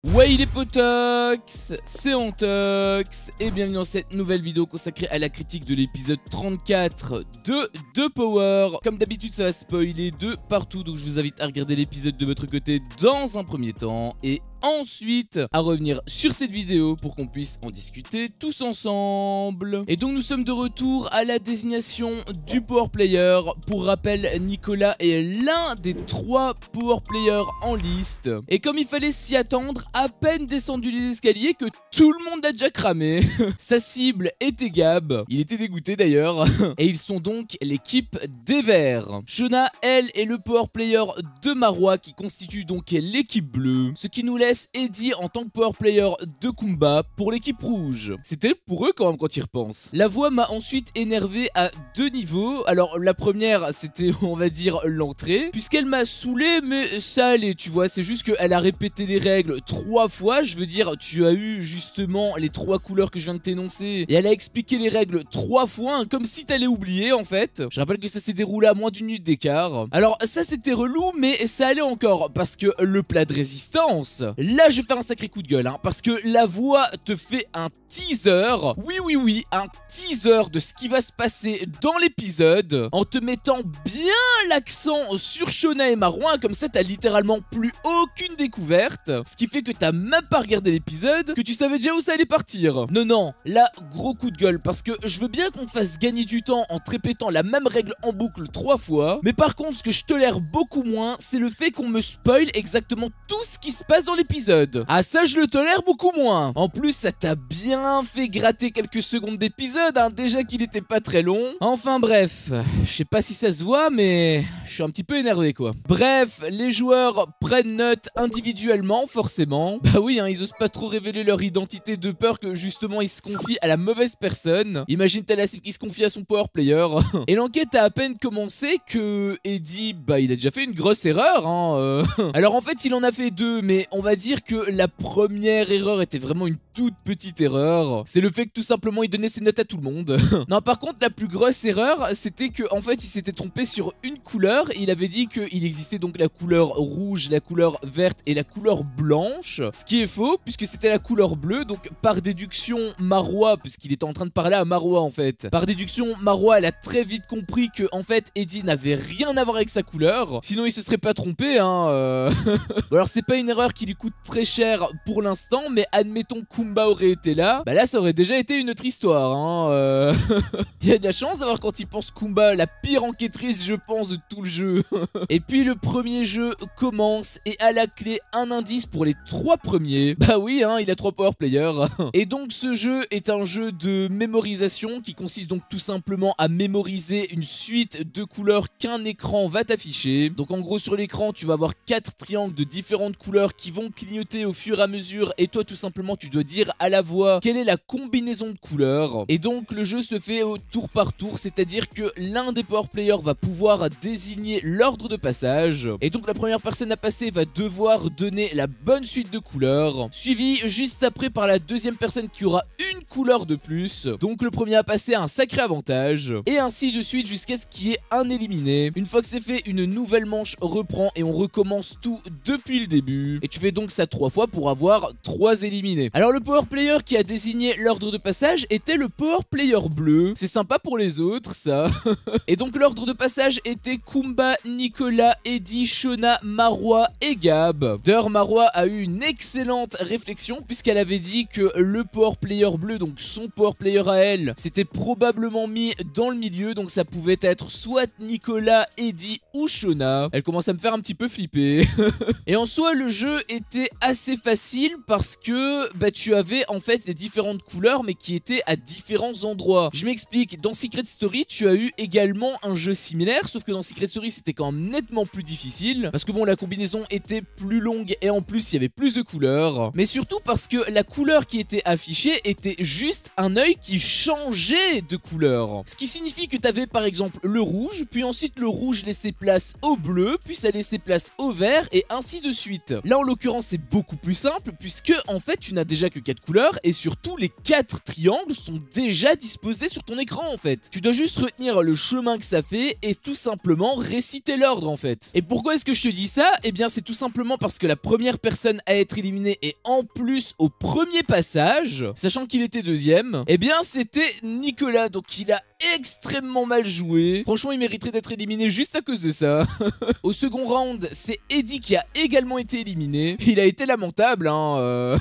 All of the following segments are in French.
Ouais les potox, c'est Antox et bienvenue dans cette nouvelle vidéo consacrée à la critique de l'épisode 34 de The Power. Comme d'habitude ça va spoiler de partout, donc je vous invite à regarder l'épisode de votre côté dans un premier temps et ensuite à revenir sur cette vidéo pour qu'on puisse en discuter tous ensemble. Et donc nous sommes de retour à la désignation du Power Player. Pour rappel, Nicolas est l'un des 3 Power Players en liste. Et comme il fallait s'y attendre, à peine descendu les escaliers que tout le monde l'a déjà cramé. Sa cible était Gab, il était dégoûté d'ailleurs. Et ils sont donc l'équipe des Verts. Shona, elle, est le Power Player de Marwa qui constitue donc l'équipe bleue. Ce qui nous laisse Eddie en tant que power player de Kumba pour l'équipe rouge. C'était pour eux quand même quand ils repensent. La voix m'a ensuite énervé à 2 niveaux. Alors la première c'était on va dire l'entrée, puisqu'elle m'a saoulé mais ça allait tu vois. C'est juste qu'elle a répété les règles 3 fois. Je veux dire tu as eu justement les 3 couleurs que je viens de t'énoncer et elle a expliqué les règles 3 fois hein, comme si t'allais oublier en fait. Je rappelle que ça s'est déroulé à moins d'une minute d'écart. Alors ça c'était relou mais ça allait encore parce que le plat de résistance, là je vais faire un sacré coup de gueule hein, parce que la voix te fait un teaser, oui, un teaser de ce qui va se passer dans l'épisode en te mettant bien l'accent sur Shona et Marwa, comme ça t'as littéralement plus aucune découverte, ce qui fait que t'as même pas regardé l'épisode, que tu savais déjà où ça allait partir. Non, là gros coup de gueule parce que je veux bien qu'on te fasse gagner du temps en te répétant la même règle en boucle 3 fois, mais par contre ce que je tolère beaucoup moins c'est le fait qu'on me spoil exactement tout ce qui se passe dans l'épisode. Ah ça je le tolère beaucoup moins. En plus ça t'a bien fait gratter quelques secondes d'épisode hein, déjà qu'il était pas très long. Enfin bref, je sais pas si ça se voit mais je suis un petit peu énervé quoi. Bref, les joueurs prennent note individuellement forcément. Bah oui hein, ils osent pas trop révéler leur identité de peur que justement ils se confient à la mauvaise personne. Imagine t'as la cible qui se confie à son power player. Et l'enquête a à peine commencé que Eddie, bah il a déjà fait une grosse erreur hein, Alors en fait il en a fait 2 mais on va dire que la première erreur était vraiment une toute petite erreur. C'est le fait que tout simplement il donnait ses notes à tout le monde. Non par contre la plus grosse erreur c'était que en fait il s'était trompé sur une couleur. Il avait dit qu'il existait donc la couleur rouge, la couleur verte et la couleur blanche. Ce qui est faux puisque c'était la couleur bleue. Donc par déduction Marwa, puisqu'il était en train de parler à Marwa en fait, par déduction Marwa elle a très vite compris que en fait Eddie n'avait rien à voir avec sa couleur. Sinon il se serait pas trompé hein. Bon, alors c'est pas une erreur qui lui coûte très cher pour l'instant, mais admettons Kumba aurait été là, bah là ça aurait déjà été une autre histoire hein. Il y a de la chance d'avoir quand il pense Kumba la pire enquêtrice je pense de tout le jeu. Et puis le premier jeu commence et à la clé un indice pour les 3 premiers. Bah oui hein, il a 3 power players. Et donc ce jeu est un jeu de mémorisation qui consiste donc tout simplement à mémoriser une suite de couleurs qu'un écran va t'afficher. Donc en gros sur l'écran tu vas avoir 4 triangles de différentes couleurs qui vont clignoter au fur et à mesure et toi tout simplement tu dois dire à la voix quelle est la combinaison de couleurs. Et donc le jeu se fait au tour par tour, c'est à dire que l'un des power players va pouvoir désigner l'ordre de passage et donc la première personne à passer va devoir donner la bonne suite de couleurs, suivi juste après par la deuxième personne qui aura une couleur de plus. Donc le premier à passer a un sacré avantage et ainsi de suite jusqu'à ce qu'il y ait un éliminé. Une fois que c'est fait, une nouvelle manche reprend et on recommence tout depuis le début. Et tu fais donc ça 3 fois pour avoir 3 éliminés. Alors le power player qui a désigné l'ordre de passage était le power player bleu. C'est sympa pour les autres ça. Et donc l'ordre de passage était Kumba, Nicolas, Eddie, Shona, Marwa et Gab. D'ailleurs Marwa a eu une excellente réflexion puisqu'elle avait dit que le power player bleu, donc son power player à elle, s'était probablement mis dans le milieu. Donc ça pouvait être soit Nicolas, Eddie ou Shona. Elle commence à me faire un petit peu flipper. Et en soi le jeu était assez facile parce que bah, tu avais en fait les différentes couleurs mais qui étaient à différents endroits. Je m'explique, dans Secret Story tu as eu également un jeu similaire, sauf que dans Secret Story c'était quand même nettement plus difficile parce que bon la combinaison était plus longue et en plus il y avait plus de couleurs, mais surtout parce que la couleur qui était affichée était juste un œil qui changeait de couleur, ce qui signifie que tu avais par exemple le rouge, puis ensuite le rouge laissait place au bleu, puis ça laissait place au vert et ainsi de suite. Là en l'occurrence justement c'est beaucoup plus simple puisque en fait tu n'as déjà que 4 couleurs et surtout les 4 triangles sont déjà disposés sur ton écran en fait. Tu dois juste retenir le chemin que ça fait et tout simplement réciter l'ordre en fait. Et pourquoi est-ce que je te dis ça? Eh bien c'est tout simplement parce que la première personne à être éliminée et en plus au premier passage, sachant qu'il était deuxième, eh bien c'était Nicolas, donc il a extrêmement mal joué. Franchement il mériterait d'être éliminé juste à cause de ça. Au second round c'est Eddie qui a également été éliminé. Il a été lamentable hein.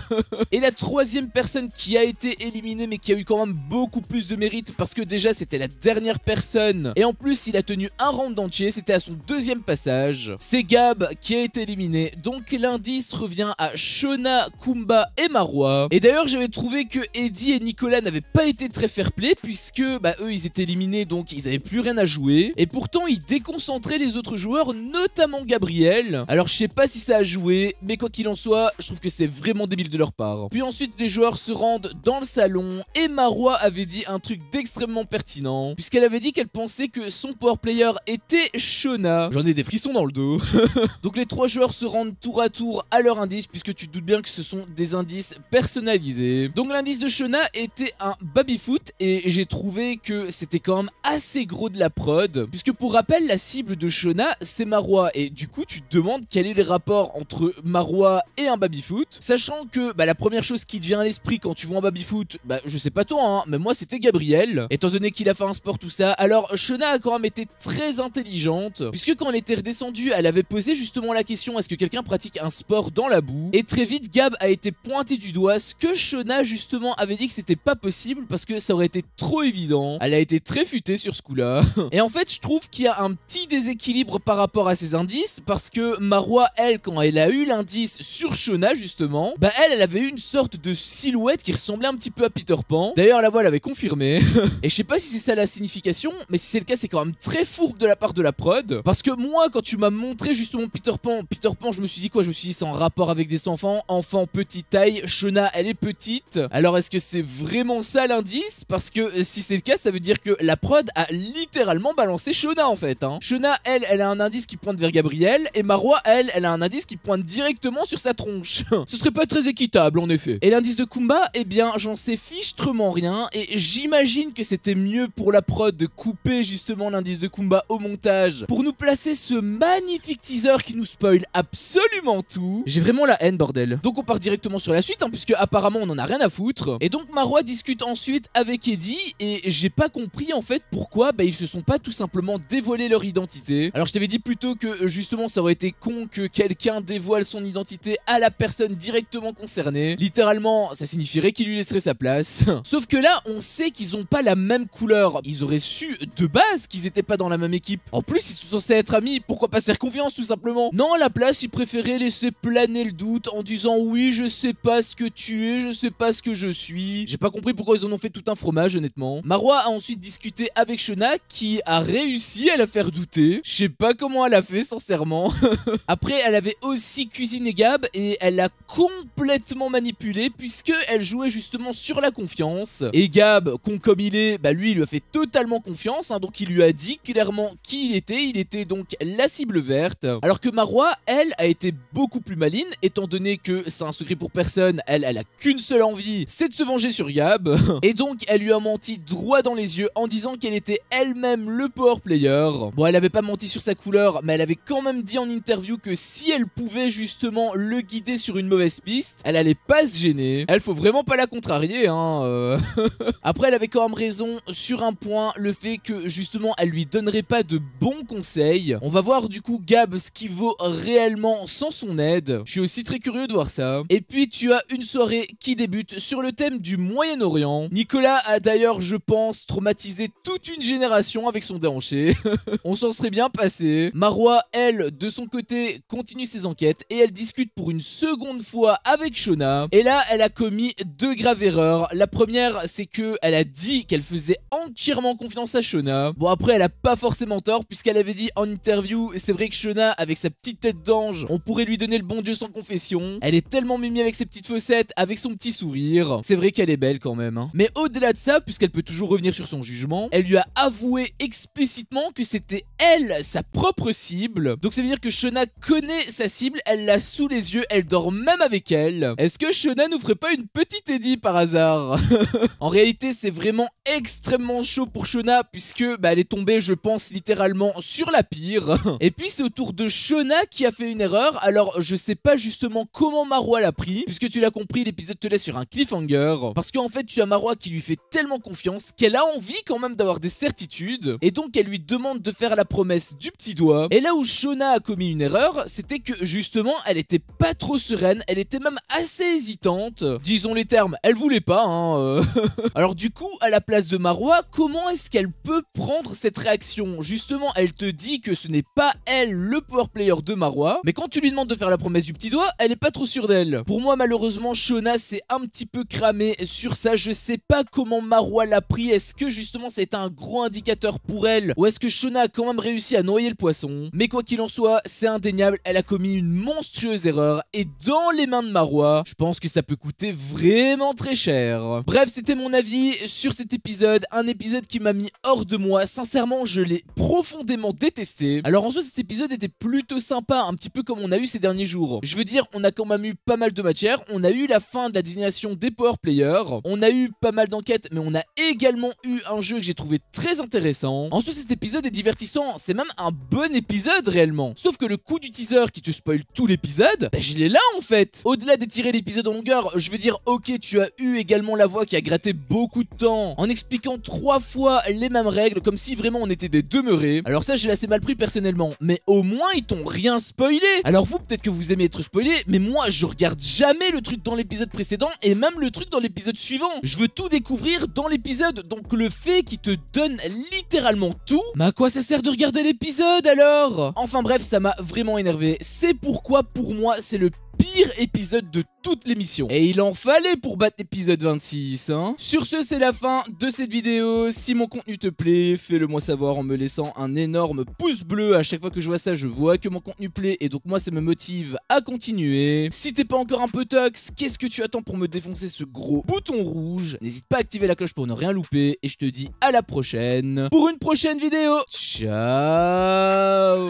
Et la troisième personne qui a été éliminée mais qui a eu quand même beaucoup plus de mérite parce que déjà c'était la dernière personne et en plus il a tenu un round entier, c'était à son deuxième passage. C'est Gab qui a été éliminé, donc l'indice revient à Shona, Kumba et Marwa. Et d'ailleurs j'avais trouvé que Eddie et Nicolas n'avaient pas été très fair-play puisque bah eux ils étaient éliminés donc ils avaient plus rien à jouer et pourtant ils déconcentraient les autres joueurs, notamment Gabriel. Alors je sais pas si ça a joué mais quoi qu'il en soit je trouve que c'est vraiment débile de leur part. Puis ensuite les joueurs se rendent dans le salon et Marwa avait dit un truc d'extrêmement pertinent puisqu'elle avait dit qu'elle pensait que son power player était Shona. J'en ai des frissons dans le dos. Donc les 3 joueurs se rendent tour à tour à leur indice puisque tu te doutes bien que ce sont des indices personnalisés. Donc l'indice de Shona était un baby-foot et j'ai trouvé que c'était quand même assez gros de la prod puisque pour rappel la cible de Shona c'est Marwa et du coup tu te demandes quel est le rapport entre Marwa et un baby-foot, sachant que bah, la première chose qui te vient à l'esprit quand tu vois un baby-foot, bah je sais pas toi hein, mais moi c'était Gabriel, étant donné qu'il a fait un sport tout ça. Alors Shona a quand même été très intelligente puisque quand elle était redescendue elle avait posé justement la question est-ce que quelqu'un pratique un sport dans la boue, et très vite Gab a été pointé du doigt, ce que Shona justement avait dit que c'était pas possible parce que ça aurait été trop évident. Elle a été très futée sur ce coup là. Et en fait je trouve qu'il y a un petit déséquilibre par rapport à ces indices parce que Marwa elle quand elle a eu l'indice sur Shona justement, bah elle avait eu une sorte de silhouette qui ressemblait un petit peu à Peter Pan. D'ailleurs la voix l'avait confirmé. Et je sais pas si c'est ça la signification, mais si c'est le cas c'est quand même très fourbe de la part de la prod parce que moi quand tu m'as montré justement Peter Pan je me suis dit quoi? Je me suis dit c'est en rapport avec des enfants petite taille, Shona elle est petite. Alors est-ce que c'est vraiment ça l'indice? Parce que si c'est le cas ça veut dire que la prod a littéralement balancé Shona en fait hein. Shona elle a un indice qui pointe vers Gabriel et Marwa elle a un indice qui pointe directement sur sa tronche. Ce serait pas très équitable en effet. Et l'indice de Kumba, eh bien j'en sais fichtrement rien et j'imagine que c'était mieux pour la prod de couper justement l'indice de Kumba au montage pour nous placer ce magnifique teaser qui nous spoil absolument tout. J'ai vraiment la haine bordel. Donc on part directement sur la suite hein, puisque apparemment on en a rien à foutre. Et donc Marwa discute ensuite avec Eddie et j'ai pas compris en fait pourquoi bah, ils se sont pas tout simplement dévoilé leur identité. Alors je t'avais dit plutôt que justement ça aurait été con que quelqu'un dévoile son identité à la personne directement concernée. Littéralement ça signifierait qu'il lui laisserait sa place. Sauf que là on sait qu'ils ont pas la même couleur. Ils auraient su de base qu'ils étaient pas dans la même équipe. En plus ils sont censés être amis, pourquoi pas se faire confiance tout simplement. Non à la place ils préféraient laisser planer le doute en disant oui je sais pas ce que tu es, je sais pas ce que je suis. J'ai pas compris pourquoi ils en ont fait tout un fromage honnêtement. Marwa a ensuite discuté avec Shona qui a réussi à la faire douter. Je sais pas comment elle a fait sincèrement. Après elle avait aussi cuisiné Gab et elle l'a complètement manipulé puisque elle jouait justement sur la confiance. Et Gab, con comme il est, bah lui il lui a fait totalement confiance hein, donc il lui a dit clairement qui il était donc la cible verte. Alors que Marwa, elle, a été beaucoup plus maline étant donné que c'est un secret pour personne, elle a qu'une seule envie, c'est de se venger sur Gab. Et donc elle lui a menti droit dans les yeux en disant qu'elle était elle-même le power player. Bon elle avait pas menti sur sa couleur mais elle avait quand même dit en interview que si elle pouvait justement le guider sur une mauvaise piste, elle allait pas se gêner. Elle faut vraiment pas la contrarier hein. Après elle avait quand même raison sur un point, le fait que justement elle lui donnerait pas de bons conseils. On va voir du coup Gab ce qui vaut réellement sans son aide. Je suis aussi très curieux de voir ça. Et puis tu as une soirée qui débute sur le thème du Moyen-Orient. Nicolas a d'ailleurs je pense traumatisé toute une génération avec son déhanché. On s'en serait bien passé. Marwa elle de son côté continue ses enquêtes et elle discute pour une seconde fois avec Shona. Et là elle a commis 2 graves erreurs. La première c'est que elle a dit qu'elle faisait entièrement confiance à Shona. Bon après elle a pas forcément tort puisqu'elle avait dit en interview c'est vrai que Shona avec sa petite tête d'ange on pourrait lui donner le bon Dieu sans confession. Elle est tellement mimi avec ses petites fossettes, avec son petit sourire. C'est vrai qu'elle est belle quand même hein. Mais au-delà de ça, puisqu'elle peut toujours revenir sur son jugement, elle lui a avoué explicitement que c'était elle, sa propre cible. Donc ça veut dire que Shona connaît sa cible, elle l'a sous les yeux, elle dort même avec elle. Est-ce que Shona nous ferait pas une petite Eddie par hasard? En réalité, c'est vraiment extrêmement chaud pour Shona puisque elle est tombée, je pense, littéralement sur la pire. Et puis c'est au tour de Shona qui a fait une erreur. Alors je sais pas justement comment Marwa l'a pris, puisque tu l'as compris, l'épisode te laisse sur un cliffhanger. Parce qu'en fait tu as Marwa qui lui fait tellement confiance qu'elle a envie quand même d'avoir des certitudes. Et donc elle lui demande de faire la promesse du petit doigt. Et là où Shona a commis une erreur, c'était que justement elle était pas trop sereine, elle était même assez hésitante. Disons les termes, elle voulait pas hein. Alors du coup, à la place de Marwa, comment est-ce qu'elle peut prendre cette réaction? Justement, elle te dit que ce n'est pas elle le power player de Marwa, mais quand tu lui demandes de faire la promesse du petit doigt, elle est pas trop sûre d'elle. Pour moi, malheureusement, Shona s'est un petit peu cramé sur ça. Je sais pas comment Marwa l'a pris. Est-ce que justement c'est un gros indicateur pour elle, ou est-ce que Shona a quand même réussi à noyer le poisson? Mais quoi qu'il en soit, c'est indéniable, elle a commis une monstrueuse erreur, et dans les mains de Marwa, je pense que ça peut coûter vraiment très cher. Bref, c'était mon avis sur cet épisode, un épisode qui m'a mis hors de moi. Sincèrement, je l'ai profondément détesté. Alors en soi, cet épisode était plutôt sympa, un petit peu comme on a eu ces derniers jours. Je veux dire, on a quand même eu pas mal de matière, on a eu la fin de la désignation des power players, on a eu pas mal d'enquêtes, mais on a également eu un jeu que j'ai trouvé très intéressant. En soi, cet épisode est divertissant, c'est même un bon épisode réellement. Sauf que le coup du teaser qui te spoil tout l'épisode, je l'ai là en fait. Au-delà d'étirer l'épisode en longueur, je veux dire, ok, tu as eu également la voix qui a gratté beaucoup de temps en expliquant 3 fois les mêmes règles, comme si vraiment on était des demeurés. Alors ça, j'ai assez mal pris personnellement, mais au moins ils t'ont rien spoilé. Alors vous, peut-être que vous aimez être spoilé, mais moi je regarde jamais le truc dans l'épisode précédent et même le truc dans l'épisode suivant. Je veux tout découvrir dans l'épisode, donc le fait qu'il te donne littéralement tout, mais à quoi ça sert de regarder l'épisode alors? Enfin bref, ça m'a vraiment énervé. C'est pourquoi pour moi c'est le pire épisode de toute l'émission. Et il en fallait pour battre l'épisode 26 hein. Sur ce, c'est la fin de cette vidéo. Si mon contenu te plaît, fais-le moi savoir en me laissant un énorme pouce bleu. À chaque fois que je vois ça, je vois que mon contenu plaît, et donc moi ça me motive à continuer. Si t'es pas encore un peu tox, qu'est-ce que tu attends pour me défoncer ce gros bouton rouge? N'hésite pas à activer la cloche pour ne rien louper, et je te dis à la prochaine pour une prochaine vidéo. Ciao.